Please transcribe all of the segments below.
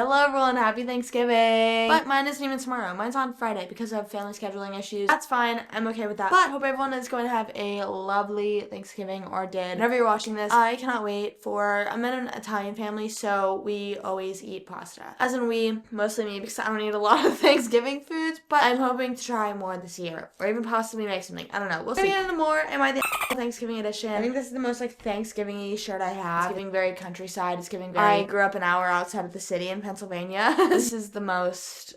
Hello everyone, happy Thanksgiving. But mine isn't even tomorrow. Mine's on Friday because of family scheduling issues. That's fine. I'm okay with that. But hope everyone is going to have a lovely Thanksgiving or did. Whenever you're watching this, I cannot wait for, I'm in an Italian family, so we always eat pasta. As in we, mostly me, because I don't eat a lot of Thanksgiving foods, but I'm hoping to try more this year. Or even possibly make something. I don't know. We'll see. Maybe into more. Am I the Thanksgiving edition? I think this is the most like Thanksgiving-y shirt I have. It's giving very countryside. It's giving very, I grew up an hour outside of the city in Pennsylvania. This is the most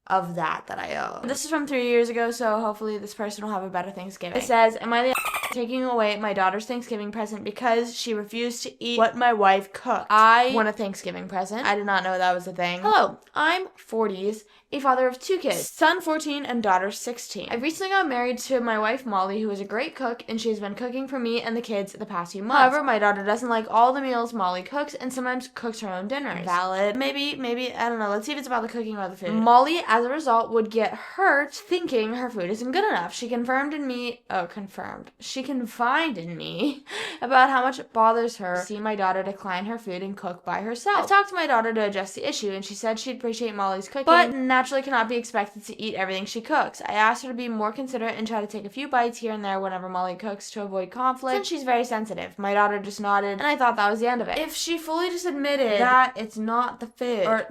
of that I own. This is from 3 years ago, so hopefully this person will have a better Thanksgiving. It says, am I the taking away my daughter's Thanksgiving present because she refused to eat what my wife cooked? I want a Thanksgiving present. I did not know that was a thing. Hello, I'm 40s, a father of 2 kids, son 14 and daughter 16. I recently got married to my wife Molly, who is a great cook, and she has been cooking for me and the kids the past few months. However, my daughter doesn't like all the meals Molly cooks and sometimes cooks her own dinners. Valid. Maybe, I don't know. Let's see if it's about the cooking or the food. Molly, as a result, would get hurt thinking her food isn't good enough. She confided in me about how much it bothers her to see my daughter decline her food and cook by herself. I've talked to my daughter to address the issue, and she said she'd appreciate Molly's cooking, but naturally cannot be expected to eat everything she cooks. I asked her to be more considerate and try to take a few bites here and there whenever Molly cooks to avoid conflict, since she's very sensitive. My daughter just nodded, and I thought that was the end of it. If she fully just admitted that it's not the food, or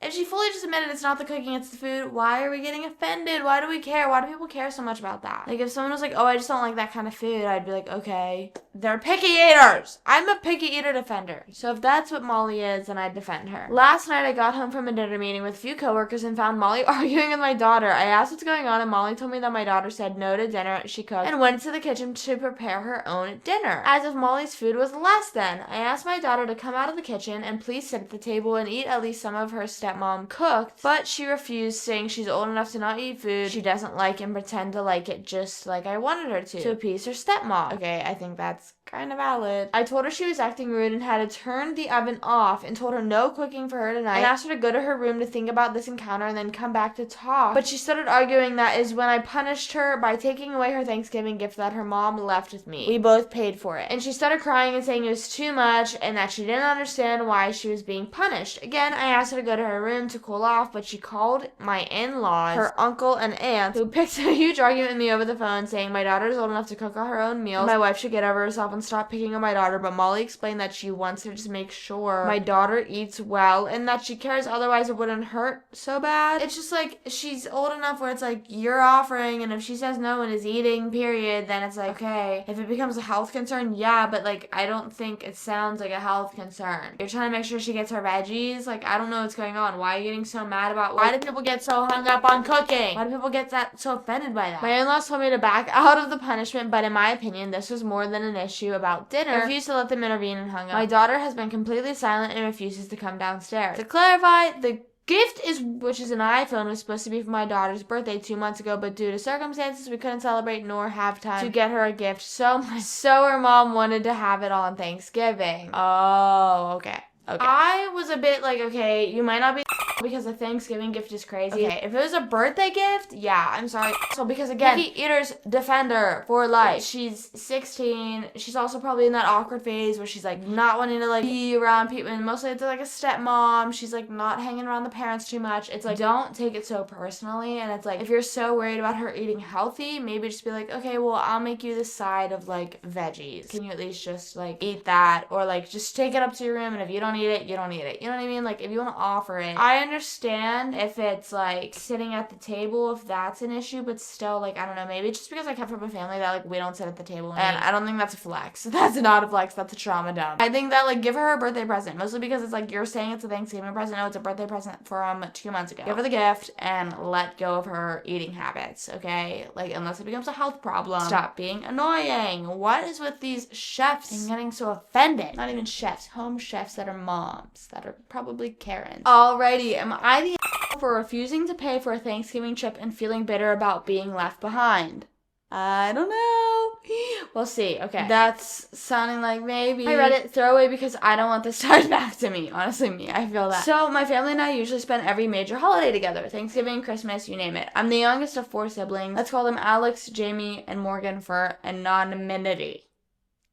if she fully just admitted it's not the cooking, it's the food, why are we getting offended? Why do we care? Why do people care so much about that? Like, if someone was like, oh, I just don't like that kind of food, I'd be like, okay. They're picky eaters. I'm a picky eater defender. So if that's what Molly is, then I'd defend her. Last night, I got home from a dinner meeting with a few coworkers and found Molly arguing with my daughter. I asked what's going on, and Molly told me that my daughter said no to dinner she cooked and went to the kitchen to prepare her own dinner, as if Molly's food was less than. I asked my daughter to come out of the kitchen and please sit at the table and eat at least some of her stepmom cooked, but she refused, saying she's old enough to not eat food she doesn't like and pretend to like it just like I wanted her to appease her stepmom. Okay, I think that's kind of valid. I told her she was acting rude and had to turn the oven off and told her no cooking for her tonight and asked her to go to her room to think about this encounter and then come back to talk. But she started arguing that is when I punished her by taking away her Thanksgiving gift that her mom left with me. We both paid for it. And she started crying and saying it was too much and that she didn't understand why she was being punished. Again, I asked her to go to her room to cool off, but she called my in-laws, her uncle and aunt, who picked a huge argument with me over the phone, saying my daughter is old enough to cook all her own meals. My wife should get over herself and stop picking on my daughter, but Molly explained that she wants to just make sure my daughter eats well and that she cares, otherwise it wouldn't hurt so bad. It's just like she's old enough where it's like you're offering, and if she says no and is eating, period, then it's like, okay. If it becomes a health concern, yeah, but like I don't think it sounds like a health concern. You're trying to make sure she gets her veggies. Like, I don't know what's going on. Why are you getting so mad about, why do people get so hung up on cooking? Why do people get so offended by that? My in-laws told me to back out of the punishment, but in my opinion, this was more than an issue about dinner. I refused to let them intervene and hung up. My daughter has been completely silent and refuses to come downstairs. To clarify, the gift which is an iPhone, was supposed to be for my daughter's birthday 2 months ago, but due to circumstances, we couldn't celebrate nor have time to get her a gift. So her mom wanted to have it on Thanksgiving. Oh, okay. I was a bit like, okay, you might not be because a Thanksgiving gift is crazy. Okay, if it was a birthday gift, yeah, I'm sorry. So because again, picky eaters defender for life. She's 16. She's also probably in that awkward phase where she's like not wanting to like be around people, and mostly it's like a stepmom. She's like not hanging around the parents too much. It's like, don't take it so personally. And it's like, if you're so worried about her eating healthy, maybe just be like, okay, well, I'll make you this side of like veggies. Can you at least just like eat that, or like just take it up to your room, and if you don't eat it, you don't eat it. You know what I mean? Like, if you want to offer it, I understand if it's like sitting at the table, if that's an issue, but still, like, I don't know, maybe it's just because I come from a family that like we don't sit at the table and I don't think that's a flex. That's not a flex. That's a trauma dump. I think that like give her a birthday present, mostly because it's like you're saying it's a Thanksgiving present. No, it's a birthday present from 2 months ago. Give her the gift and let go of her eating habits, okay? Like, unless it becomes a health problem, stop being annoying. What is with these chefs and getting so offended? Not even chefs, home chefs that are moms, that are probably Karens. Alrighty, am I the for refusing to pay for a Thanksgiving trip and feeling bitter about being left behind? I don't know. We'll see. Okay. That's sounding like maybe. I read it throwaway because I don't want this tied back to me. Honestly, me. I feel that. So, my family and I usually spend every major holiday together. Thanksgiving, Christmas, you name it. I'm the youngest of 4 siblings. Let's call them Alex, Jamie, and Morgan for anonymity.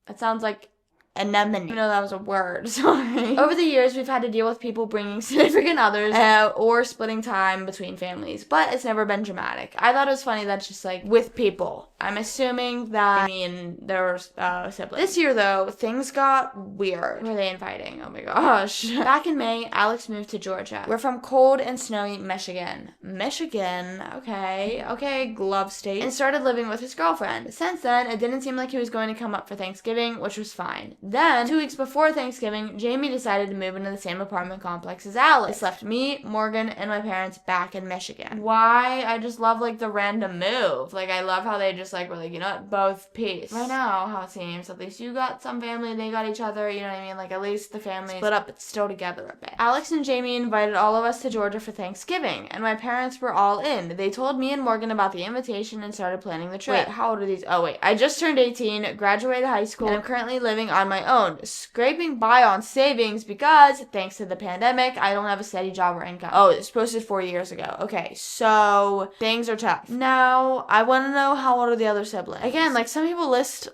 That sounds like anemone. You know that was a word. Sorry. Over the years, we've had to deal with people bringing significant others or splitting time between families, but it's never been dramatic. I thought it was funny that's just like with people. I'm assuming that Amy and their siblings. This year, though, things got weird. Who are they inviting? Oh my gosh. Back in May, Alex moved to Georgia. We're from cold and snowy Michigan. Michigan, okay, glove state. And started living with his girlfriend. Since then, it didn't seem like he was going to come up for Thanksgiving, which was fine. Then, 2 weeks before Thanksgiving, Jamie decided to move into the same apartment complex as Alex. This left me, Morgan, and my parents back in Michigan. Why? I just love, like, the random move. Like, I love how they just, like, were like, you know what, both peace. Right now, how it seems, at least you got some family, they got each other, you know what I mean? Like, at least the family split up, but still together a bit. Alex and Jamie invited all of us to Georgia for Thanksgiving, and my parents were all in. They told me and Morgan about the invitation and started planning the trip. Wait, how old are these? Oh, wait, I just turned 18, graduated high school, and I'm currently living on my own, scraping by on savings because, thanks to the pandemic, I don't have a steady job or income. Oh, it's posted 4 years ago. Okay, so things are tough. Now, I want to know how old are the other siblings? Again, like some people list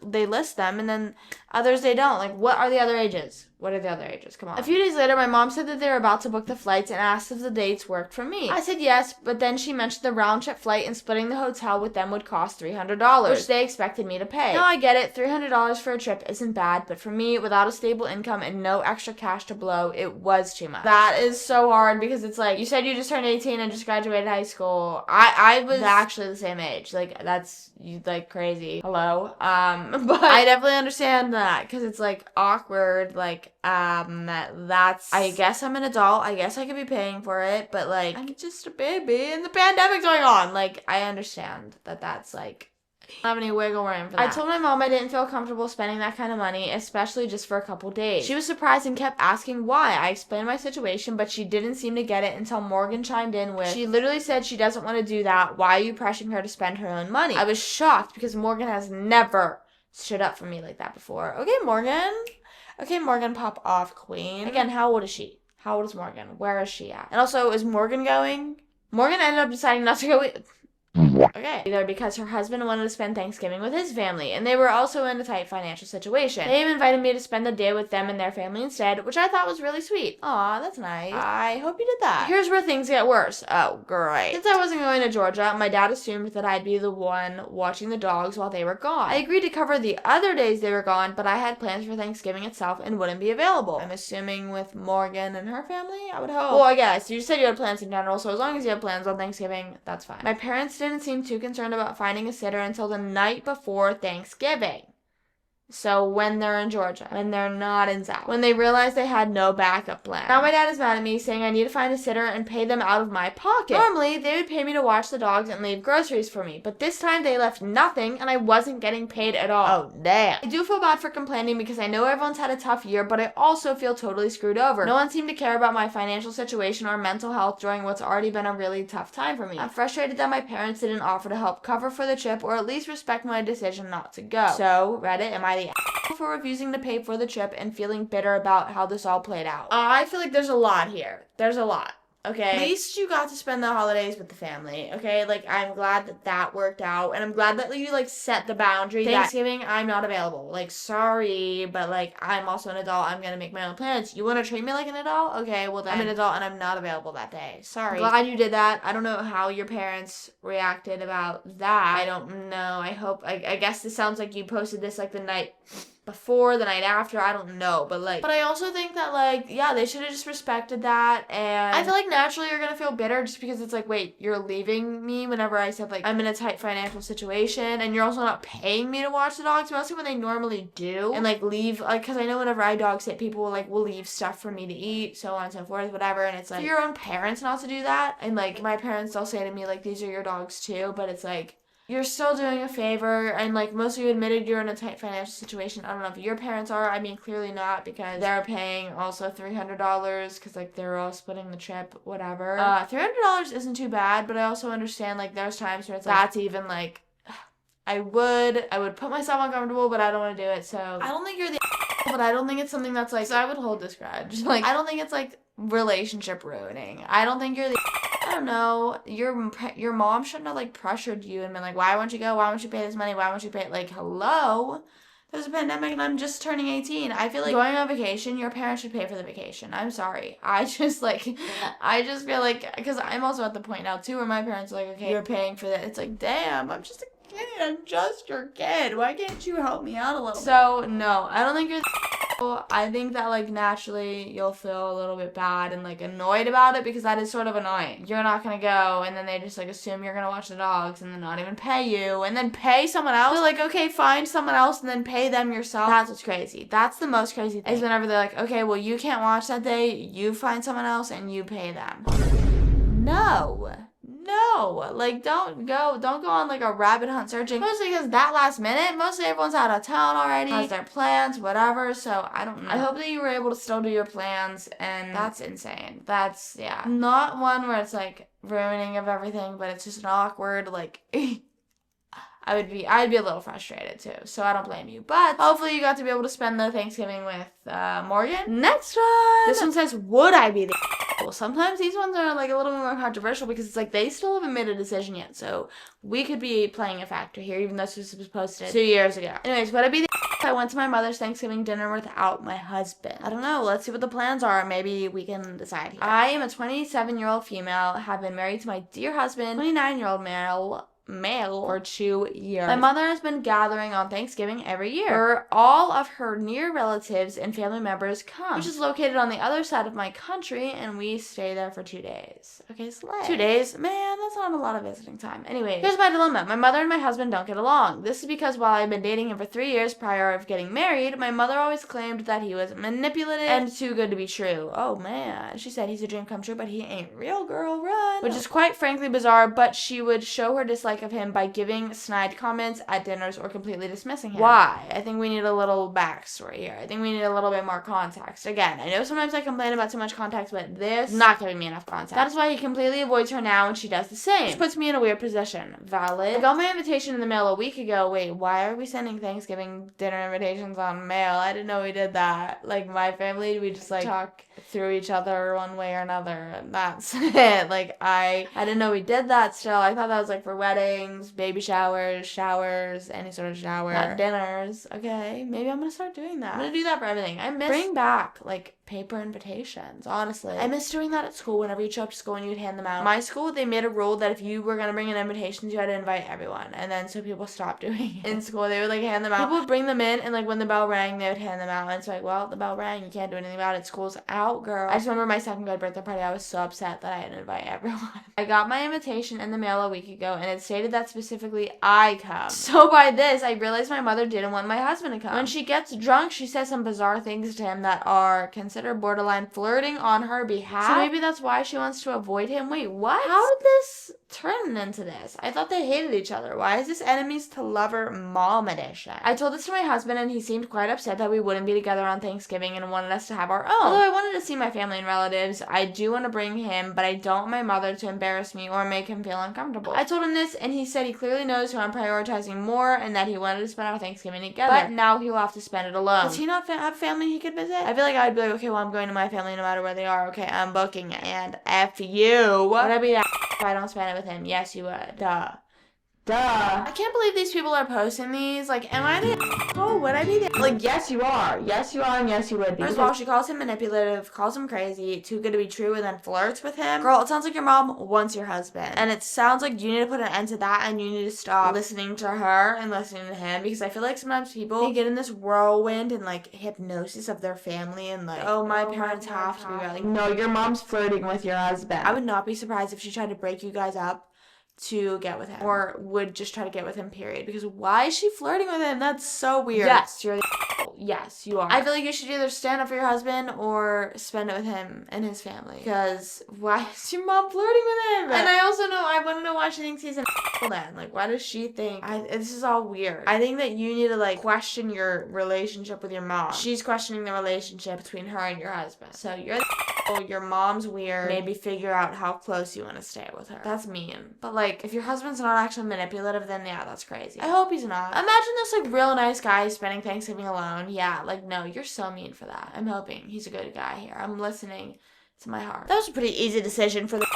them and then others they don't. Like, what are the other ages? What are the other ages? Come on. A few days later, my mom said that they were about to book the flights and asked if the dates worked for me. I said yes, but then she mentioned the round-trip flight and splitting the hotel with them would cost $300, which they expected me to pay. Now, I get it. $300 for a trip isn't bad, but for me, without a stable income and no extra cash to blow, it was too much. That is so hard because it's like, you said you just turned 18 and just graduated high school. I was actually the same age. Like, that's, like, crazy. Hello? But I definitely understand that because it's, like, awkward, like, that's, I guess I'm an adult, I guess I could be paying for it, but like, I'm just a baby and the pandemic's going on. Like, I understand that that's like, I don't have any wiggle room for that. I told my mom I didn't feel comfortable spending that kind of money, especially just for a couple days. She was surprised and kept asking why. I explained my situation, but she didn't seem to get it until Morgan chimed in with, she literally said she doesn't want to do that. Why are you pressuring her to spend her own money? I was shocked because Morgan has never stood up for me like that before. Okay, Morgan, pop off, queen. Again, how old is she? How old is Morgan? Where is she at? And also, is Morgan going? Morgan ended up deciding not to go with... Okay. Either because her husband wanted to spend Thanksgiving with his family, and they were also in a tight financial situation. They even invited me to spend the day with them and their family instead, which I thought was really sweet. Aw, that's nice. I hope you did that. Here's where things get worse. Oh, great. Since I wasn't going to Georgia, my dad assumed that I'd be the one watching the dogs while they were gone. I agreed to cover the other days they were gone, but I had plans for Thanksgiving itself and wouldn't be available. I'm assuming with Morgan and her family, I would hope. Well, I guess. You said you had plans in general, so as long as you have plans on Thanksgiving, that's fine. My parents didn't seem too concerned about finding a sitter until the night before Thanksgiving. So when they're in Georgia, when they're not in South, when they realized they had no backup plan. Now my dad is mad at me, saying I need to find a sitter and pay them out of my pocket. Normally, they would pay me to watch the dogs and leave groceries for me, but this time they left nothing and I wasn't getting paid at all. Oh, damn. I do feel bad for complaining because I know everyone's had a tough year, but I also feel totally screwed over. No one seemed to care about my financial situation or mental health during what's already been a really tough time for me. I'm frustrated that my parents didn't offer to help cover for the trip or at least respect my decision not to go. So, Reddit, am I the for refusing to pay for the trip and feeling bitter about how this all played out? I feel like there's a lot here. There's a lot. Okay, at least you got to spend the holidays with the family, okay? Like, I'm glad that that worked out, and I'm glad that you, like, set the boundary. Thanksgiving, I'm not available. Like, sorry, but, like, I'm also an adult. I'm gonna make my own plans. You want to treat me like an adult? Okay, well, then I'm an adult, and I'm not available that day. Sorry. Glad you did that. I don't know how your parents reacted about that. I don't know. I guess this sounds like you posted this, like, the night before, the night after, I don't know, but I also think that, like, yeah, they should have just respected that, and I feel like naturally you're gonna feel bitter just because it's like, wait, you're leaving me whenever I said, like, I'm in a tight financial situation, and you're also not paying me to watch the dogs, mostly when they normally do, and, like, leave, like, because I know whenever I dog sit, people will leave stuff for me to eat, so on and so forth, whatever, and it's like, for your own parents not to do that, and, like, my parents still say to me, like, these are your dogs too, but it's like, you're still doing a favor, and, like, most of you admitted you're in a tight financial situation. I don't know if your parents are. I mean, clearly not, because they're paying also $300, because, like, they're all splitting the trip, whatever. $300 isn't too bad, but I also understand, like, there's times where it's, like, that's even, like, I would put myself uncomfortable, but I don't want to do it, so I don't think you're the but I don't think it's something that's, like, so I would hold this grudge. Like, I don't think it's, like, relationship ruining. I don't think you're the I don't know, your mom shouldn't have, like, pressured you and been like, why won't you go? Why won't you pay this money? Why won't you pay it? Like, hello? there's a pandemic and I'm just turning 18. I feel like going on vacation, your parents should pay for the vacation. I'm sorry. I just feel like, because I'm also at the point now too where my parents are like, okay, you're paying for that. It's like, damn, I'm just a kid. I'm just your kid. Why can't you help me out a little bit? So, no, I don't think you're I think that, like, naturally you'll feel a little bit bad and, like, annoyed about it because that is sort of annoying. You're not gonna go and then they just, like, assume you're gonna watch the dogs and then not even pay you and then pay someone else. They're like, okay, find someone else and then pay them yourself. That's what's crazy. That's the most crazy thing. Is whenever they're like, okay, well, you can't watch that day, you find someone else and you pay them. No, like, don't go on, like, a rabbit hunt searching. Mostly because that last minute, mostly everyone's out of town already, has their plans, whatever, so I don't know. I hope that you were able to still do your plans, and that's insane. That's, yeah. Not one where it's, like, ruining of everything, but it's just an awkward, like, I'd be a little frustrated too, so I don't blame you. But hopefully you got to be able to spend the Thanksgiving with Morgan. Next one! This one says, would I be the Sometimes these ones are like a little bit more controversial because it's like they still haven't made a decision yet, so we could be playing a factor here, even though this was posted 2 years ago. Anyways, would I be the I went to my mother's Thanksgiving dinner without my husband? I don't know. Let's see what the plans are. Maybe we can decide here. I am a 27-year-old female, have been married to my dear husband, 29-year-old male for 2 years. My mother has been gathering on Thanksgiving every year, where all of her near relatives and family members come, which is located on the other side of my country, and we stay there for 2 days. Okay, slay. 2 days? Man, that's not a lot of visiting time. Anyway, here's my dilemma. My mother and my husband don't get along. This is because while I've been dating him for 3 years prior of getting married, my mother always claimed that he was manipulative and too good to be true. Oh man. She said he's a dream come true, but he ain't real, girl, run. Which is quite frankly bizarre, but she would show her dislike of him by giving snide comments at dinners or completely dismissing him. Why? I think we need a little backstory here. I think we need a little bit more context. Again, I know sometimes I complain about too much context, but this is not giving me enough context. That is why he completely avoids her now and she does the same. Which puts me in a weird position. Valid. I got my invitation in the mail a week ago. Wait, why are we sending Thanksgiving dinner invitations on mail? I didn't know we did that. Like, my family, we just, like, talk through each other one way or another, and that's it. Like, I didn't know we did that still. I thought that was, like, for weddings, baby showers, any sort of shower, not dinners. Okay, maybe I'm gonna start doing that. I'm gonna do that for everything. I miss bring back, like, paper invitations, honestly. I miss doing that at school whenever you show up to school and you'd hand them out. My school, they made a rule that if you were gonna bring in invitations, you had to invite everyone, and then so people stopped doing it. In school, they would, like, hand them out. People would bring them in, and, like, when the bell rang, they would hand them out, and it's like, well, the bell rang, you can't do anything about it. School's out, girl. I just remember my second grade birthday party, I was so upset that I had to invite everyone. I got my invitation in the mail a week ago, and it stated that specifically I come. So by this, I realized my mother didn't want my husband to come. When she gets drunk, she says some bizarre things to him that are considered borderline flirting on her behalf. So maybe that's why she wants to avoid him. Wait, what? How did this turn into this? I thought they hated each other. Why is this enemies to lover mom edition? I told this to my husband, and he seemed quite upset that we wouldn't be together on Thanksgiving and wanted us to have our own. Although I wanted to see my family and relatives, I do want to bring him, but I don't want my mother to embarrass me or make him feel uncomfortable. I told him this, and he said he clearly knows who I'm prioritizing more and that he wanted to spend our Thanksgiving together. But now he will have to spend it alone. Does he not have family he could visit? I feel like I'd be like, okay, well, I'm going to my family no matter where they are. Okay, I'm booking it. And F you. Would I be that if I don't spend it with him? Yes, you would. Duh. I can't believe these people are posting these. Like, am I the oh, would I be the like, yes, you are. Yes, you are, and yes, you would be. First of all, she calls him manipulative, calls him crazy, too good to be true, and then flirts with him. Girl, it sounds like your mom wants your husband. And it sounds like you need to put an end to that, and you need to stop listening to her and listening to him, because I feel like sometimes people, they get in this whirlwind and, like, hypnosis of their family, and, like, oh, my parents have to be right. Like, no, your mom's flirting with your husband. I would not be surprised if she tried to break you guys up to get with him, or would just try to get with him, period. Because why is she flirting with him? That's so weird. Yes, you're the yes, you are. I feel like you should either stand up for your husband or spend it with him and his family. Because why is your mom flirting with him? And I also know, I want to know why she thinks he's an then. Like, why does she think this is all weird? I think that you need to, like, question your relationship with your mom. She's questioning the relationship between her and your husband. So you're the your mom's weird. Maybe figure out how close you want to stay with her. That's mean. But, like, if your husband's not actually manipulative, then yeah, that's crazy. I hope he's not. Imagine this, like, real nice guy spending Thanksgiving alone. Yeah, like, no, you're so mean for that. I'm hoping he's a good guy here. I'm listening to my heart. That was a pretty easy decision for the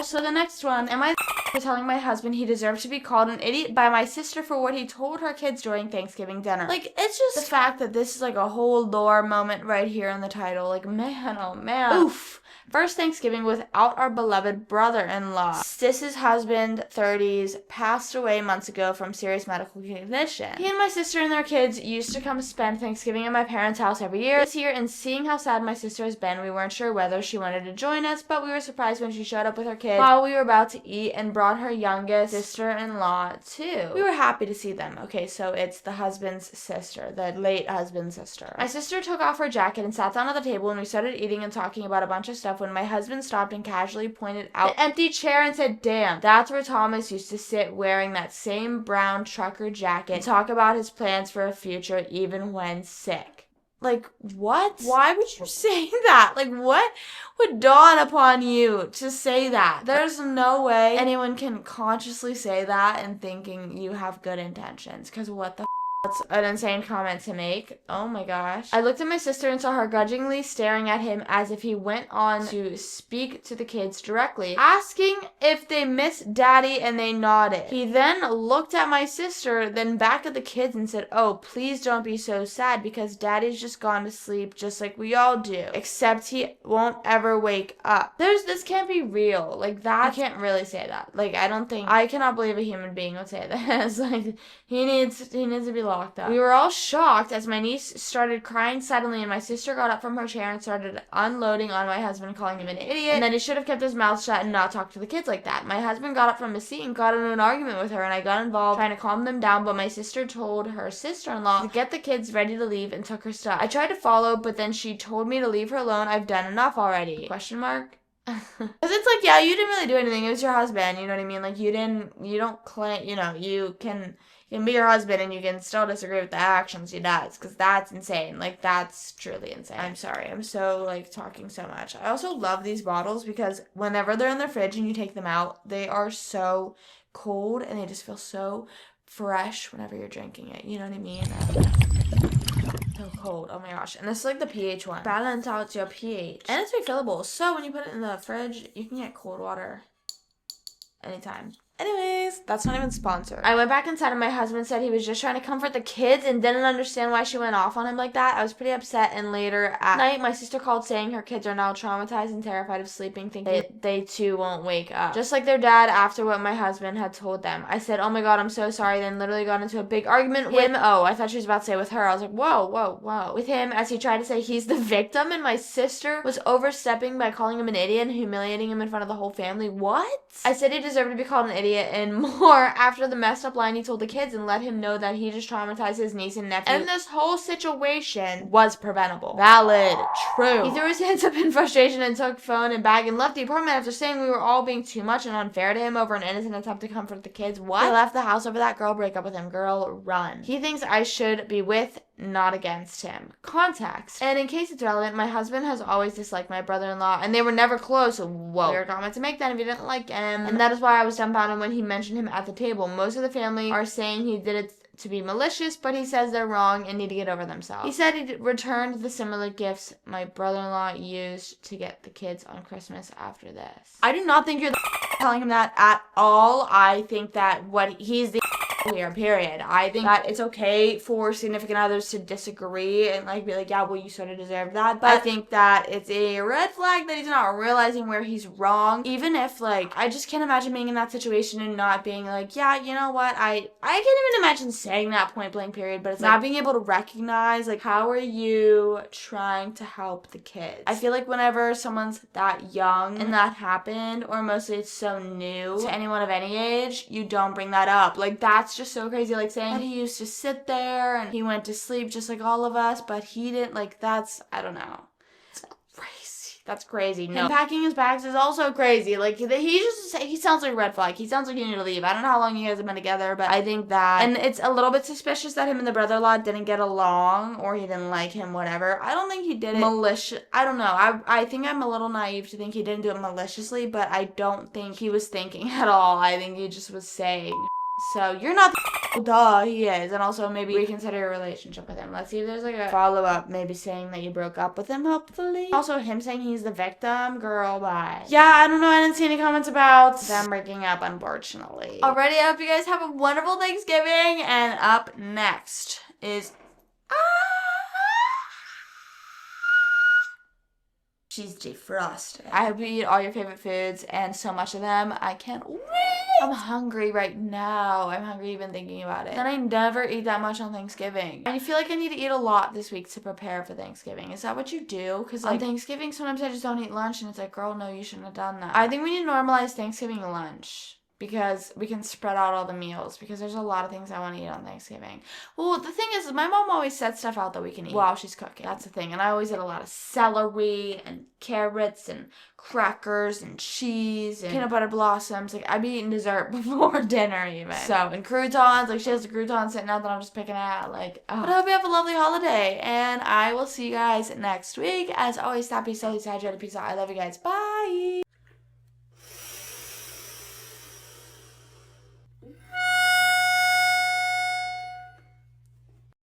so the next one, am I for telling my husband he deserved to be called an idiot by my sister for what he told her kids during Thanksgiving dinner. Like, it's just the fact that this is like a whole lore moment right here in the title. Like, man, oh man. Oof. First Thanksgiving without our beloved brother-in-law. Sis's husband, 30s, passed away months ago from serious medical condition. He and my sister and their kids used to come spend Thanksgiving at my parents' house every year. This year, and seeing how sad my sister has been, we weren't sure whether she wanted to join us, but we were surprised when she showed up with her kids while we were about to eat and brought her youngest sister-in-law too. We were happy to see them. Okay, so it's the husband's sister, the late husband's sister. My sister took off her jacket and sat down at the table, and we started eating and talking about a bunch of stuff when my husband stopped and casually pointed out the empty chair and said, "Damn, that's where Thomas used to sit wearing that same brown trucker jacket and talk about his plans for a future even when sick." Like, what? Why would you say that? Like, what would dawn upon you to say that? There's no way anyone can consciously say that and thinking you have good intentions, because what the that's an insane comment to make. Oh my gosh. I looked at my sister and saw her grudgingly staring at him as if he went on to speak to the kids directly, asking if they miss daddy, and they nodded. He then looked at my sister, then back at the kids and said, "Oh, please don't be so sad because daddy's just gone to sleep just like we all do. Except he won't ever wake up." This can't be real. Like, that, you can't really say that. Like, I cannot believe a human being would say this. Like, he needs to be locked up. We were all shocked as my niece started crying suddenly, and my sister got up from her chair and started unloading on my husband, calling him an idiot, and that he should have kept his mouth shut and not talked to the kids like that. My husband got up from his seat and got into an argument with her, and I got involved trying to calm them down, but my sister told her sister-in-law to get the kids ready to leave and took her stuff. I tried to follow, but then she told me to leave her alone. I've done enough already. Question mark? Because it's like, yeah, you didn't really do anything. It was your husband, you know what I mean? Like, you don't claim, you can be your husband and you can still disagree with the actions he does, because that's insane. Like, that's truly insane. I'm sorry. I'm so, like, talking so much. I also love these bottles because whenever they're in the fridge and you take them out, they are so cold and they just feel so fresh whenever you're drinking it. You know what I mean? So cold. Oh my gosh. And this is like the pH one. Balance out your pH. And it's refillable. So when you put it in the fridge, you can get cold water anytime. Anyways, that's not even sponsored. I went back inside and my husband said he was just trying to comfort the kids and didn't understand why she went off on him like that. I was pretty upset, and later at night, my sister called saying her kids are now traumatized and terrified of sleeping, thinking they too won't wake up, just like their dad after what my husband had told them. I said, "Oh my god, I'm so sorry," then literally got into a big argument with him. Oh, I thought she was about to say with her. I was like, whoa. With him, as he tried to say he's the victim, and my sister was overstepping by calling him an idiot and humiliating him in front of the whole family. What? I said he deserved to be called an idiot and more after the messed up line he told the kids, and let him know that he just traumatized his niece and nephew, and this whole situation was preventable. Valid. True. He threw his hands up in frustration and took phone and bag and left the apartment after saying we were all being too much and unfair to him over an innocent attempt to comfort the kids. What? He left the house over that girl. Break up with him. Girl, run. He thinks I should be with, not against him. Context. And in case it's relevant, my husband has always disliked my brother-in-law, and they were never close. Whoa. Weird comment to make then if you didn't like him. And that is why I was dumbfounded when he mentioned him at the table. Most of the family are saying he did it to be malicious, but he says they're wrong and need to get over themselves. He said he returned the similar gifts my brother-in-law used to get the kids on Christmas after this. I do not think you're telling him that at all. I think that he's the here, period. I think that it's okay for significant others to disagree and like be like, yeah, well, you sort of deserve that. But I think that it's a red flag that he's not realizing where he's wrong. Even if, like, I just can't imagine being in that situation and not being like, yeah, you know what, I can't even imagine saying that point blank, period. But it's not being able to recognize, like, how are you trying to help the kids? I feel like whenever someone's that young and that happened, or mostly it's so new to anyone of any age, you don't bring that up. Like, that's just so crazy. Like, saying that he used to sit there and he went to sleep just like all of us, but he didn't. Like, that's, I don't know. It's crazy. That's crazy. No. Him packing his bags is also crazy. Like, he sounds like a red flag. He sounds like you need to leave. I don't know how long you guys have been together, but I think that, and it's a little bit suspicious that him and the brother-in-law didn't get along, or he didn't like him, whatever. I don't think he did it malicious. I don't know. I think I'm a little naive to think he didn't do it maliciously, but I don't think he was thinking at all. I think he just was saying. So you're not Well, duh, he is. And also maybe reconsider your relationship with him. Let's see if there's like a follow-up, maybe saying that you broke up with him, hopefully. Also, him saying he's the victim. Girl, bye. Yeah, I don't know. I didn't see any comments about them breaking up, unfortunately. Alrighty, I hope you guys have a wonderful Thanksgiving. And up next is... She's defrosted. I hope you eat all your favorite foods and so much of them. I can't wait. I'm hungry right now. I'm hungry even thinking about it. And I never eat that much on Thanksgiving. And I feel like I need to eat a lot this week to prepare for Thanksgiving. Is that what you do? Because like, on Thanksgiving, sometimes I just don't eat lunch and it's like, girl, no, you shouldn't have done that. I think we need to normalize Thanksgiving lunch. Because we can spread out all the meals. Because there's a lot of things I want to eat on Thanksgiving. Well, the thing is, my mom always sets stuff out that we can eat while she's cooking. That's the thing. And I always eat a lot of celery and carrots and crackers and cheese and peanut butter blossoms. Like, I'd be eating dessert before dinner even. So, and croutons. Like, she has the croutons sitting out that I'm just picking at. Like, oh. But I hope you have a lovely holiday. And I will see you guys next week. As always, stop being so exaggerated. Peace out. I love you guys. Bye.